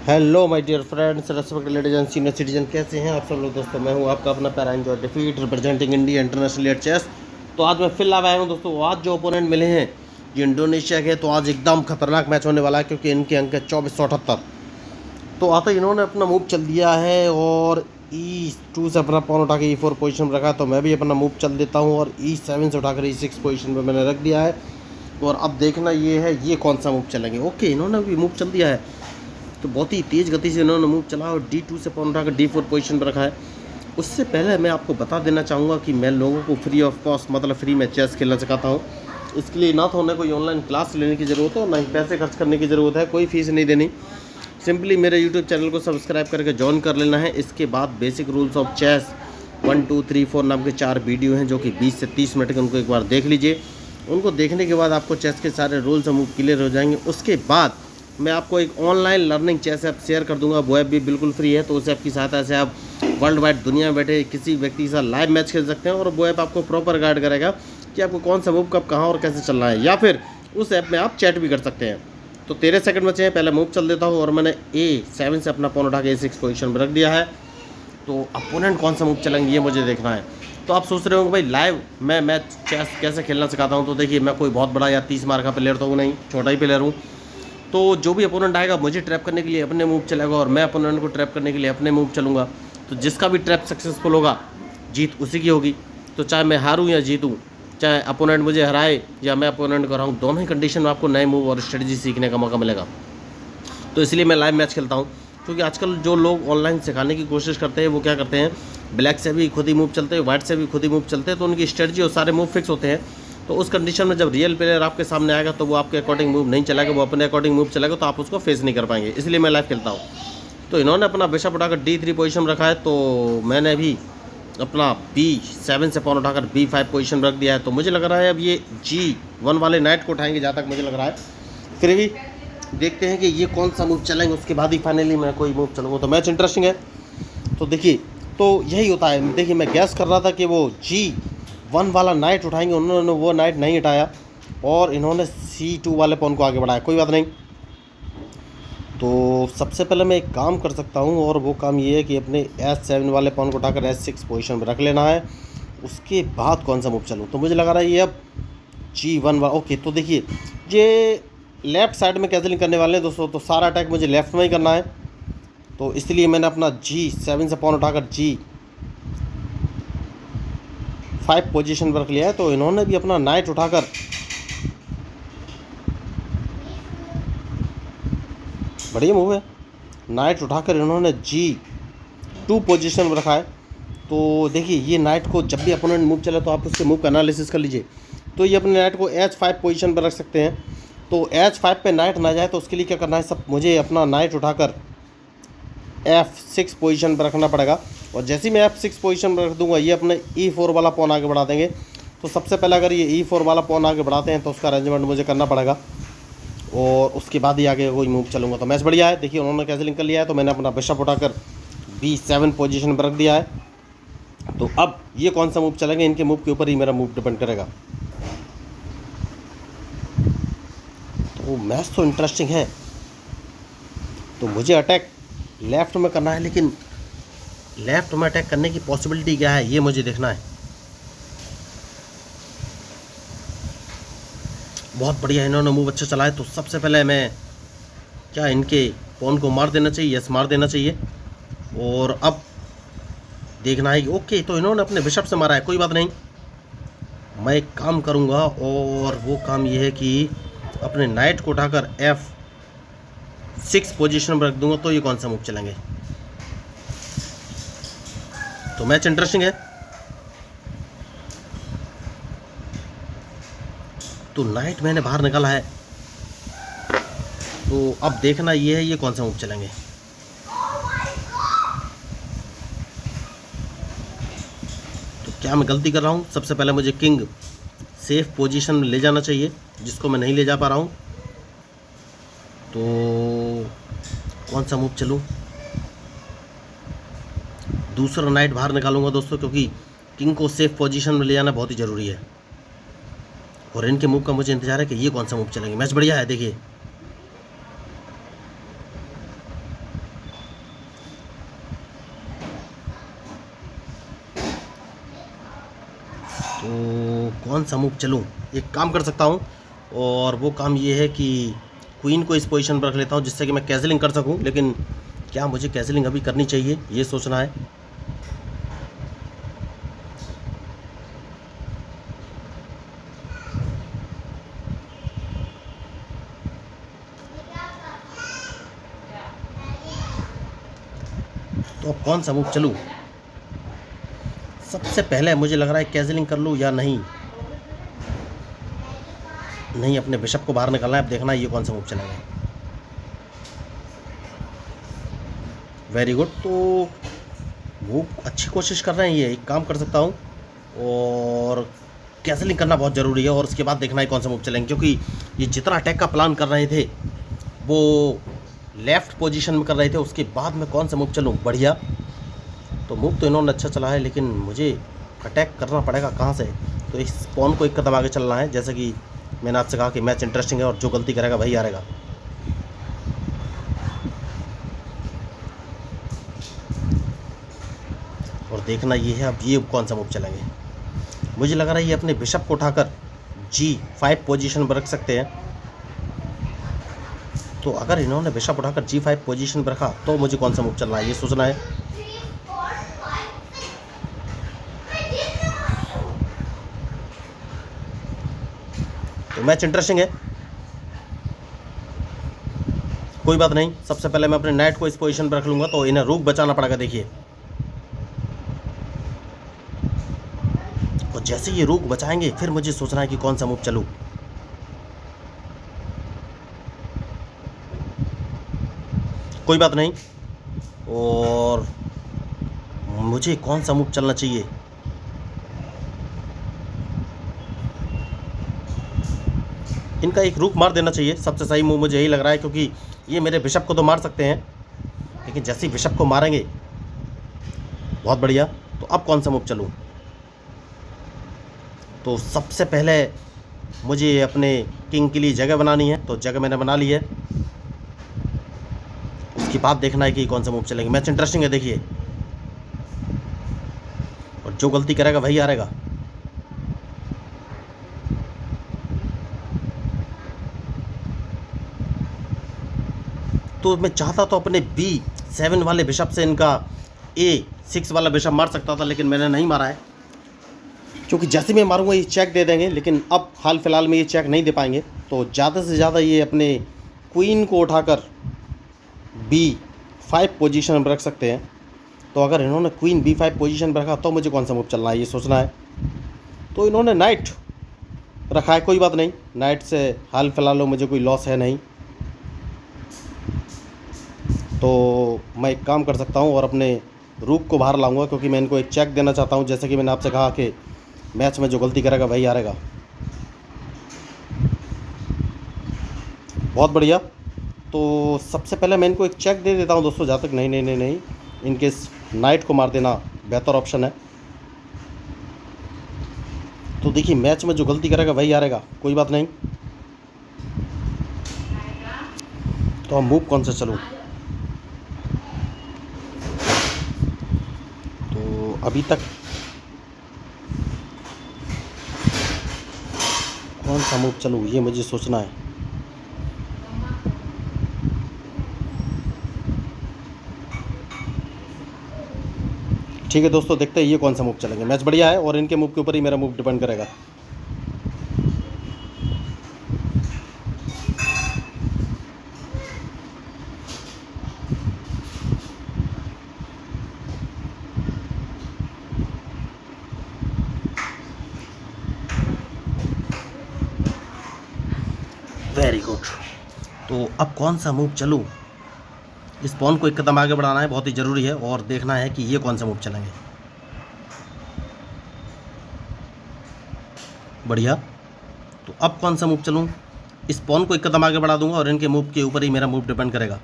Hello my dear friends, respected ladies and senior citizen, कैसे हैं आप सब लोग। दोस्तों मैं हूं आपका अपना पैरा एंजॉय डिफीट representing India international at chess. तो आज मैं फिर लाया हूं दोस्तों। आज जो ओपोनेंट मिले हैं ये इंडोनेशिया के, तो आज एकदम खतरनाक मैच होने वाला है क्योंकि इनके अंक है 2478। तो आता इन्होंने अपना मूव चल दिया है और E2 से अपना पॉन उठा के E4 पोजीशन में रखा है। तो मैं भी अपना मूव चल देता हूँ और E7 से उठाकर E6 पोजीशन पर मैंने रख दिया है। और अब देखना ये है ये कौन सा मूव चलेंगे। ओके, इन्होंने भी मूव चल दिया है तो बहुत ही तेज़ गति से इन्होंने मूव चला और D2 से पॉन उठाकर D4 पोजीशन पर रखा है। उससे पहले मैं आपको बता देना चाहूँगा कि मैं लोगों को फ्री ऑफ कॉस्ट मतलब फ्री में चेस खेलना सिखाता हूँ। इसके लिए ना तो उन्हें कोई ऑनलाइन क्लास लेने की ज़रूरत है और ना ही पैसे खर्च करने की ज़रूरत है, कोई फीस नहीं देनी। सिंपली मेरे यूट्यूब चैनल को सब्सक्राइब करके ज्वाइन कर लेना है। इसके बाद बेसिक रूल्स ऑफ चेस 1 2 3 4 नाम के 4 वीडियो हैं जो कि 20 से 30 मिनट के, उनको एक बार देख लीजिए। उनको देखने के बाद आपको चेस के सारे रूल्स और मूव क्लियर हो जाएंगे। उसके बाद मैं आपको एक online learning chess app share कर दूंगा। वो ऐप भी बिल्कुल फ्री है, तो उस ऐप की सहायता से आप वर्ल्ड वाइड दुनिया में बैठे किसी व्यक्ति के साथ लाइव मैच खेल सकते हैं। और वो ऐप आपको प्रॉपर गाइड करेगा कि आपको कौन सा मूव कब कहाँ और कैसे चलना है, या फिर उस ऐप में आप चैट भी कर सकते हैं। तो 13 सेकंड बचे हैं, पहले मूव चल देता हूँ और मैंने A7 से अपना पॉन उठा के A6 पोजीशन में रख दिया है। तो अपोनेंट कौन सा मूव चलेंगे ये मुझे देखना है। तो आप सोच रहे हो भाई लाइव मैं मैच चेस कैसे खेलना सिखाता हूँ। तो देखिए, मैं कोई बहुत बड़ा या 30 मार का प्लेयर तो हूँ नहीं, छोटा ही प्लेयर हूँ। तो जो भी अपोनेंट आएगा मुझे ट्रैप करने के लिए अपने मूव चलेगा और मैं अपोनेंट को ट्रैप करने के लिए अपने मूव चलूँगा। तो जिसका भी ट्रैप सक्सेसफुल होगा जीत उसी की होगी। तो चाहे मैं हारूँ या जीतूँ, चाहे अपोनेंट मुझे हराए या मैं अपोनेंट को हराऊँ, दोनों ही कंडीशन में आपको नए मूव और स्ट्रेटजी सीखने का मौका मिलेगा। तो इसलिए मैं लाइव मैच खेलता हूँ। क्योंकि आजकल जो लोग ऑनलाइन सिखाने की कोशिश करते हैं वो क्या करते हैं, ब्लैक से भी खुद ही मूव चलते हैं, वाइट से भी खुद ही मूव चलते हैं। तो उनकी स्ट्रेटजी और सारे मूव फिक्स होते हैं। तो उस कंडीशन में जब रियल प्लेयर आपके सामने आएगा तो वो आपके अकॉर्डिंग मूव नहीं चलेगा, वो अपने अकॉर्डिंग मूव चलेगा, तो आप उसको फेस नहीं कर पाएंगे। इसलिए मैं लाइव खेलता हूँ। तो इन्होंने अपना बिशप उठाकर D3 पोजीशन में रखा है, तो मैंने भी अपना B7 से पॉन उठाकर B5 पोजीशन रख दिया है। तो मुझे लग रहा है अब ये G1 वाले नाइट को उठाएंगे, जहाँ तक मुझे लग रहा है। फिर भी देखते हैं कि ये कौन सा मूव चलेंगे, उसके बाद ही फाइनली मैं कोई मूव चलूँगा। तो मैच इंटरेस्टिंग है। तो देखिए, तो यही होता है। देखिए, मैं गैस कर रहा था कि वो G1 वाला नाइट उठाएंगे, उन्होंने वो नाइट नहीं उठाया और इन्होंने C2 वाले पॉन को आगे बढ़ाया। कोई बात नहीं। तो सबसे पहले मैं एक काम कर सकता हूँ और वो काम ये है कि अपने S7 वाले पॉन को उठाकर S6 पोजीशन में रख लेना है। उसके बाद कौन सा मूव चलूँ, तो मुझे लग रहा है ये अब G1 वाला। ओके, तो देखिए ये लेफ़्ट साइड में कैंसिलिंग करने वाले हैं दोस्तों, तो सारा अटैक मुझे लेफ़्ट में ही करना है। तो इसलिए मैंने अपना G7 से पॉन उठाकर G5 पोजीशन पर रख लिया है। तो इन्होंने भी अपना नाइट उठाकर बढ़िया मूव है, नाइट उठाकर इन्होंने G2 पोजीशन में रखा है। तो देखिए, ये नाइट को जब भी अपोनेंट मूव चले तो आप उसके मूव का एनालिसिस कर लीजिए। तो ये अपने नाइट को H5 पोजीशन पर रख सकते हैं। तो H5 पे नाइट ना जाए तो उसके लिए क्या करना है, सब मुझे अपना नाइट उठाकर F6 पोजीशन पर रखना पड़ेगा। और जैसे ही मैं F6 पोजीशन पर रख दूंगा ये अपने E4 वाला पॉन आगे बढ़ा देंगे। तो सबसे पहले अगर ये E4 वाला पॉन आगे बढ़ाते हैं तो उसका अरेंजमेंट मुझे करना पड़ेगा और उसके बाद ही आगे कोई मूव चलूँगा। तो मैच बढ़िया है। देखिए, उन्होंने कैंसिलिंग कर लिया है तो मैंने अपना बिशप उठाकर B7 पोजीशन पर रख दिया है। तो अब ये कौन सा मूव चलेंगे, इनके मूव के ऊपर ही मेरा मूव डिपेंड करेगा। तो मैच तो इंटरेस्टिंग है। तो मुझे अटैक लेफ़्ट में करना है, लेकिन लेफ़्ट में अटैक करने की पॉसिबिलिटी क्या है ये मुझे देखना है। बहुत बढ़िया, इन्होंने मूव अच्छा चलाया। तो सबसे पहले मैं क्या इनके पॉन को मार देना चाहिए, यस मार देना चाहिए। और अब देखना है कि ओके, तो इन्होंने अपने बिशप से मारा है, कोई बात नहीं। मैं एक काम करूँगा और वो काम ये है कि अपने नाइट को उठाकर F6 पोजीशन पर रख दूंगा। तो ये कौन सा मूव चलेंगे। तो मैच इंटरेस्टिंग है। तो नाइट मैंने बाहर निकाला है, तो अब देखना ये है ये कौन सा मूव चलेंगे। तो क्या मैं गलती कर रहा हूँ, सबसे पहले मुझे किंग सेफ पोजीशन में ले जाना चाहिए, जिसको मैं नहीं ले जा पा रहा हूँ। तो कौन सा मूव चलूँ, दूसरा नाइट बाहर निकालूंगा दोस्तों, क्योंकि किंग को सेफ पोजीशन में ले जाना बहुत ही ज़रूरी है। और इनके मूव का मुझे इंतजार है कि ये कौन सा मूव चलेंगे। मैच बढ़िया है। देखिए, तो कौन सा मूव चलूँ? एक काम कर सकता हूँ, और वो काम ये है कि क्वीन को इस पोजीशन पर रख लेता हूँ जिससे कि मैं कैसलिंग कर सकूँ। लेकिन क्या मुझे कैसलिंग अभी करनी चाहिए, ये सोचना है। तो अब कौन सा मूव चलूँ? सबसे पहले मुझे लग रहा है कैसलिंग कर लूँ या नहीं। नहीं, अपने बिशप को बाहर निकालना है। अब देखना है ये कौन सा मूव चलेगा। Very good. तो वो अच्छी कोशिश कर रहे हैं। ये एक काम कर सकता हूँ, और कैसलिंग करना बहुत ज़रूरी है, और उसके बाद देखना है कौन सा मूव चलेंगे, क्योंकि ये जितना अटैक का प्लान कर रहे थे वो लेफ़्ट पोजीशन में कर रहे थे। उसके बाद मैं कौन सा मूव चलूँ? बढ़िया। तो मूव तो इन्होंने अच्छा चला है, लेकिन मुझे अटैक करना पड़ेगा कहाँ से? तो इस पॉन को एक कदम आगे चलना है। जैसे कि मैंने आपसे कहा कि मैच इंटरेस्टिंग है, और जो गलती करेगा वही हारेगा। और देखना ये है अब ये कौन सा मूव चलेंगे। मुझे लग रहा है ये अपने बिशप को उठाकर G5 पोजीशन पर रख सकते हैं। तो अगर इन्होंने बिशप उठाकर G5 पोजीशन पर रखा तो मुझे कौन सा मूव चलना है, ये सोचना है। तो मैच इंटरेस्टिंग है, कोई बात नहीं। सबसे पहले मैं अपने नाइट को इस पोजीशन पर रख लूँगा, तो इन्हें रूक बचाना पड़ेगा। देखिए, और जैसे ये रूक बचाएंगे फिर मुझे सोचना है कि कौन सा मूव चलूँ। कोई बात नहीं। और मुझे कौन सा मूव चलना चाहिए? इनका एक रुक मार देना चाहिए। सबसे सही मूव मुझे यही लग रहा है, क्योंकि ये मेरे बिशप को तो मार सकते हैं, लेकिन जैसे ही बिशप को मारेंगे, बहुत बढ़िया। तो अब कौन सा मूव चलूँ? तो सबसे पहले मुझे अपने किंग के लिए जगह बनानी है, तो जगह मैंने बना ली है। उसके बाद देखना है कि कौन सा मूव चलेंगे। मैच इंटरेस्टिंग है, देखिए, और जो गलती करेगा वही हारेगा। तो मैं चाहता तो अपने B7 वाले बिशप से इनका A6 वाला बिशप मार सकता था, लेकिन मैंने नहीं मारा है, क्योंकि जैसे मैं मारूंगा ये चेक दे देंगे। लेकिन अब हाल फिलहाल में ये चेक नहीं दे पाएंगे, तो ज़्यादा से ज़्यादा ये अपने क्वीन को उठाकर B5 पोजीशन पर रख सकते हैं। तो अगर इन्होंने क्वीन B5 पोजीशन पर रखा तो मुझे कौन सा मूव चलना है, ये सोचना है। तो इन्होंने नाइट रखा है, कोई बात नहीं। नाइट से हाल फिलहाल में मुझे कोई लॉस है नहीं। तो मैं एक काम कर सकता हूँ और अपने रूक को बाहर लाऊंगा, क्योंकि मैं इनको एक चेक देना चाहता हूँ। जैसे कि मैंने आपसे कहा कि मैच में जो गलती करेगा वही हारेगा। बहुत बढ़िया। तो सबसे पहले मैं इनको एक चेक दे देता हूँ दोस्तों, जहाँ तक नहीं नहीं नहीं नहीं इनके नाइट को मार देना बेहतर ऑप्शन है। तो देखिए, मैच में जो गलती करेगा वही हारेगा, कोई बात नहीं। तो हम मूव कौन सा चलूँ? तो अभी तक कौन सा मूव चलूँ, ये मुझे सोचना है। ठीक है दोस्तों, देखते हैं ये कौन सा मूव चलेंगे। मैच बढ़िया है, और इनके मूव के ऊपर ही मेरा मूव डिपेंड करेगा। Very good. तो अब कौन सा मूव चलूँ? इस पॉन को एक कदम आगे बढ़ाना है, बहुत ही ज़रूरी है, और देखना है कि ये कौन सा मूव चलेंगे। बढ़िया। तो अब कौन सा मूव चलूँ? इस पॉन को एक कदम आगे बढ़ा दूंगा, और इनके मूव के ऊपर ही मेरा मूव डिपेंड करेगा।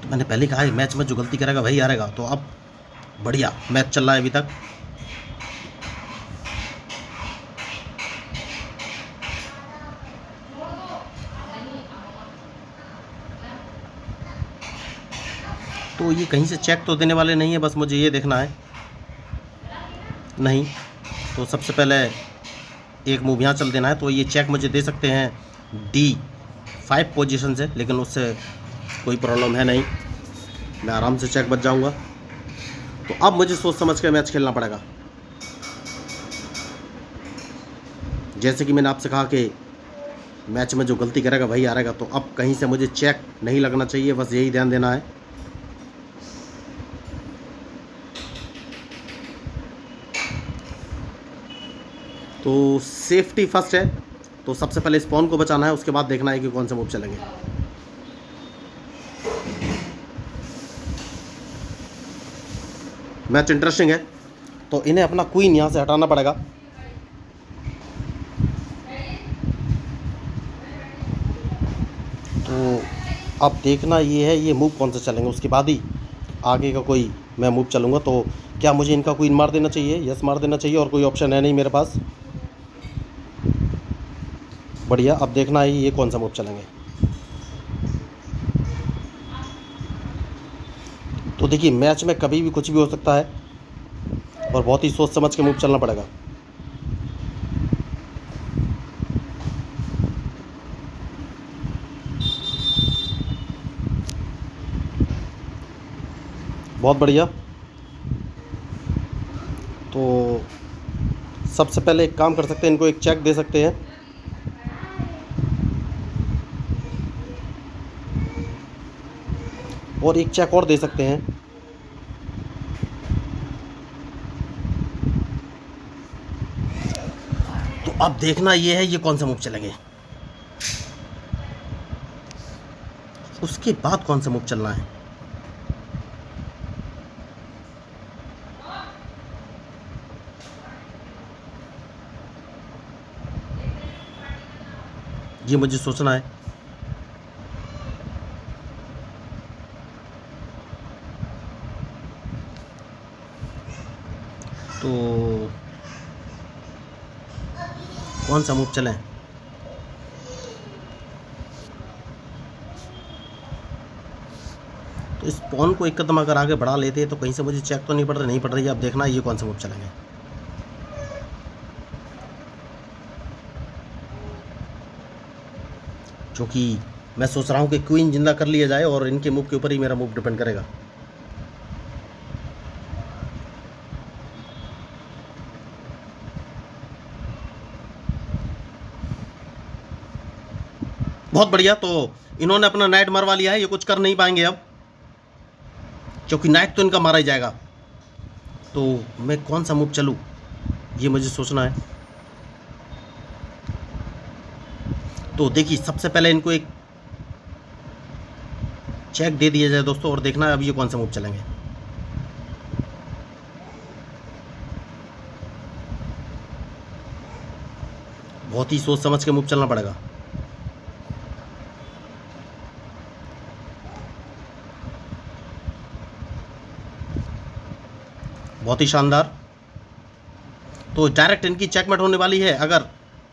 तो मैंने पहले कहा है मैच में जो गलती करेगा वही हारेगा। तो अब बढ़िया मैच चल रहा है अभी तक। तो ये कहीं से चेक तो देने वाले नहीं है, बस मुझे ये देखना है। नहीं, तो सबसे पहले एक मूव यहाँ चल देना है। तो ये चेक मुझे दे सकते हैं D5 पोजीशन से, लेकिन उससे कोई प्रॉब्लम है नहीं, मैं आराम से चेक बच जाऊँगा। तो अब मुझे सोच समझ के मैच खेलना पड़ेगा। जैसे कि मैंने आपसे कहा कि मैच में जो गलती करेगा वही हारेगा, तो अब कहीं से मुझे चेक नहीं लगना चाहिए, बस यही ध्यान देना है। तो सेफ्टी फर्स्ट है, तो सबसे पहले स्पॉन को बचाना है, उसके बाद देखना है कि कौन से मूव चलेंगे। मैच इंटरेस्टिंग है, तो इन्हें अपना क्वीन यहाँ से हटाना पड़ेगा। तो अब देखना ये है ये मूव कौन से चलेंगे, उसके बाद ही आगे का कोई मैं मूव चलूँगा। तो क्या मुझे इनका क्वीन मार देना चाहिए? यस, मार देना चाहिए, और कोई ऑप्शन है नहीं मेरे पास। बढ़िया, अब देखना है ये कौन सा मूव चलेंगे। तो देखिए, मैच में कभी भी कुछ भी हो सकता है और बहुत ही सोच समझ के मूव चलना पड़ेगा। बहुत बढ़िया। तो सबसे पहले एक काम कर सकते हैं, इनको एक चेक दे सकते हैं। और एक चेक और दे सकते हैं। तो अब देखना ये है ये कौन सा मूव चलेंगे, उसके बाद कौन सा मूव चलना है। ये मुझे सोचना है। तो कौन सा मूव चलें? तो इस पॉन को एक कदम अगर आगे बढ़ा लेते हैं तो कहीं से मुझे चेक तो नहीं पड़ रही है। अब देखना है ये कौन सा मूव चलेंगे। क्योंकि मैं सोच रहा हूँ कि क्वीन जिंदा कर लिया जाए और इनके मूव के ऊपर ही मेरा मूव डिपेंड करेगा। बहुत बढ़िया। तो इन्होंने अपना नाइट मरवा लिया है, ये कुछ कर नहीं पाएंगे अब, क्योंकि नाइट तो इनका मारा ही जाएगा। तो मैं कौन सा मूव चलूँ ये मुझे सोचना है। तो देखिए, सबसे पहले इनको एक चेक दे दिया जाए दोस्तों, और देखना है अब ये कौन सा मूव चलेंगे। बहुत ही सोच समझ के मूव चलना पड़ेगा। बहुत ही शानदार। तो डायरेक्ट इनकी चेकमेट होने वाली है, अगर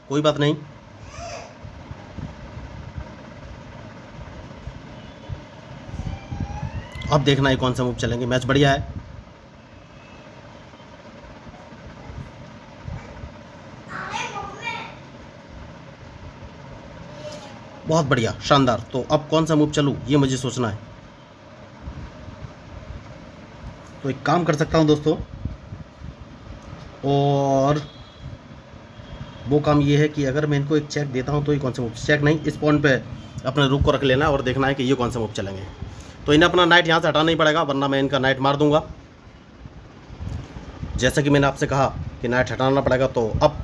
कोई बात नहीं। अब देखना है कौन सा मूव चलेंगे। मैच बढ़िया है। बहुत बढ़िया, शानदार। तो अब कौन सा मूव चलूँ ये मुझे सोचना है। तो एक काम कर सकता हूँ दोस्तों, और वो काम ये है कि अगर मैं इनको एक चेक देता हूँ तो ये कौन सा मूव, चेक नहीं, इस पॉइंट पे अपने रुक को रख लेना है और देखना है कि ये कौन सा मूव चलेंगे। तो इन्हें अपना नाइट यहाँ से हटाना ही पड़ेगा, वरना मैं इनका नाइट मार दूंगा। जैसा कि मैंने आपसे कहा कि नाइट हटाना पड़ेगा। तो अब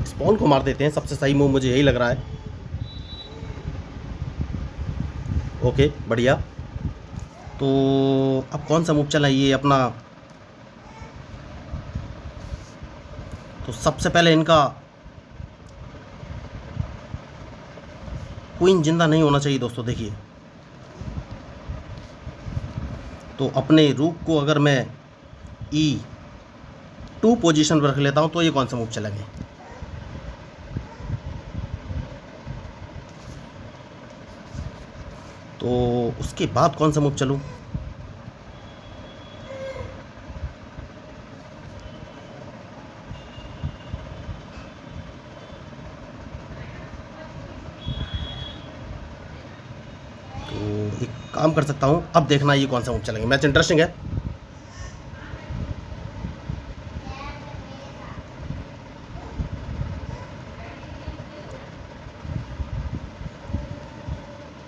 स्पॉन को मार देते हैं, सबसे सही मूव मुझे यही लग रहा है। ओके, बढ़िया। तो अब कौन सा मूव चला ये अपना। तो सबसे पहले इनका क्वीन जिंदा नहीं होना चाहिए दोस्तों। देखिए, तो अपने रूक को अगर मैं E2 पोजीशन पर रख लेता हूं तो ये कौन सा मूव चलेंगे। तो उसके बाद कौन सा मूव चलूँ? तो एक काम कर सकता हूँ, अब देखना ये कौन सा मूव चलेंगे। मैच इंटरेस्टिंग है।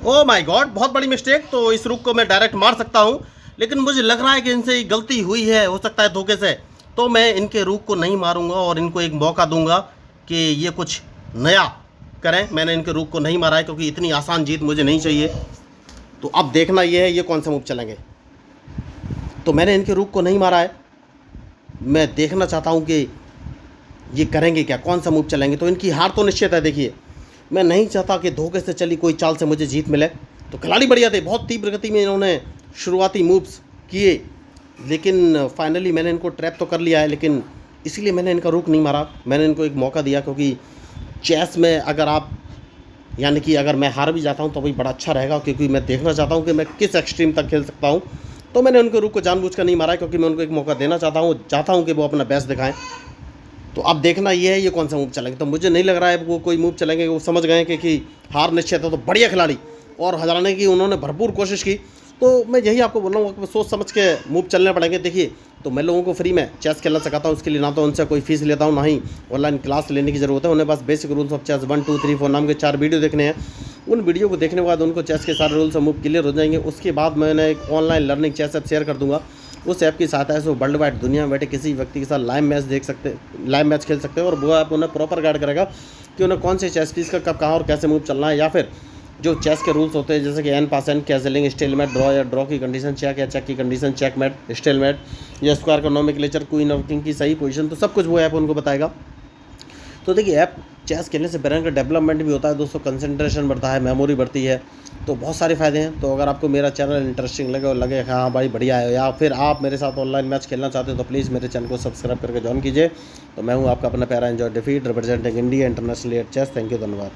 ओ माय गॉड, बहुत बड़ी मिस्टेक। तो इस रुक को मैं डायरेक्ट मार सकता हूँ, लेकिन मुझे लग रहा है कि इनसे गलती हुई है, हो सकता है धोखे से। तो मैं इनके रुक को नहीं मारूंगा और इनको एक मौका दूंगा कि ये कुछ नया करें। मैंने इनके रुक को नहीं मारा है क्योंकि इतनी आसान जीत मुझे नहीं चाहिए। तो अब देखना ये है ये कौन सा मूव चलेंगे। तो मैंने इनके रुक को नहीं मारा है, मैं देखना चाहता हूँ कि ये करेंगे क्या, कौन सा मूव चलेंगे। तो इनकी हार तो निश्चित है। देखिए, मैं नहीं चाहता कि धोखे से चली कोई चाल से मुझे जीत मिले। तो खिलाड़ी बढ़िया थे, बहुत तीव्र गति में इन्होंने शुरुआती मूव्स किए, लेकिन फाइनली मैंने इनको ट्रैप तो कर लिया है। लेकिन इसलिए मैंने इनका रुख नहीं मारा, मैंने इनको एक मौका दिया, क्योंकि चेस में अगर आप यानी कि अगर मैं हार भी जाता हूँ तो भी बड़ा अच्छा रहेगा, क्योंकि मैं देखना चाहता हूँ कि मैं किस एक्सट्रीम तक खेल सकता हूँ। तो मैंने उनके रुख को जानबूझकर नहीं मारा, क्योंकि मैं उनको एक मौका देना चाहता हूँ कि वो अपना बेस्ट दिखाएं। तो अब देखना ये है ये कौन सा मूव चलेंगे। तो मुझे नहीं लग रहा है वो कोई मूव चलेंगे, वो समझ गए कि हार निश्चित है। तो बढ़िया खिलाड़ी और हराने की उन्होंने भरपूर कोशिश की। तो मैं यही आपको बोल रहा हूँ कि सोच समझ के मूव चलने पड़ेंगे। देखिए, तो मैं लोगों को फ्री में चेस खेलना सिखाता हूँ, उसके लिए ना तो उनसे कोई फीस लेता हूँ, ना ही ऑनलाइन क्लास लेने की ज़रूरत है। उन्हें बस बेसिक रूल्स ऑफ चेस 1 2 3 4 नाम के 4 वीडियो देखने हैं। उन वीडियो को देखने के बाद उनको चेस के सारे रूल्स और मूव क्लियर हो जाएंगे। उसके बाद मैंने एक online learning chess app share कर दूँगा। उस ऐप की सहायता से वो वर्ल्ड वाइड दुनिया में बैठे किसी व्यक्ति के साथ लाइव मैच खेल सकते हैं। और वो ऐप उन्हें प्रॉपर गाइड करेगा कि उन्हें कौन से चेस पीस का कब कहाँ और कैसे मूव चलना है, या फिर जो चेस के रूल्स होते हैं जैसे कि एन पास एन, कैजलिंग, स्टेलमेट, ड्रॉ या ड्रॉ की कंडीशन चेक, या चेक की कंडीशन चेकमेट, स्टेलमेट, या स्क्वायर का नोमेनक्लेचर, क्वीन और किंग की सही पोजीशन, तो सब कुछ वो ऐप उनको बताएगा। तो देखिए, ऐप चेस खेलने से ब्रेन का डेवलपमेंट भी होता है दोस्तों, कंसंट्रेशन बढ़ता है, मेमोरी बढ़ती है, तो बहुत सारे फ़ायदे हैं। तो अगर आपको मेरा चैनल इंटरेस्टिंग लगे और लगे हाँ भाई बढ़िया है, या फिर आप मेरे साथ ऑनलाइन मैच खेलना चाहते हो, तो प्लीज़ मेरे चैनल को सब्सक्राइब करके ज्वाइन कीजिए। तो मैं हूँ आपका अपना प्यारा एंजॉय डिफीट representing India international at chess. Thank you, धन्यवाद।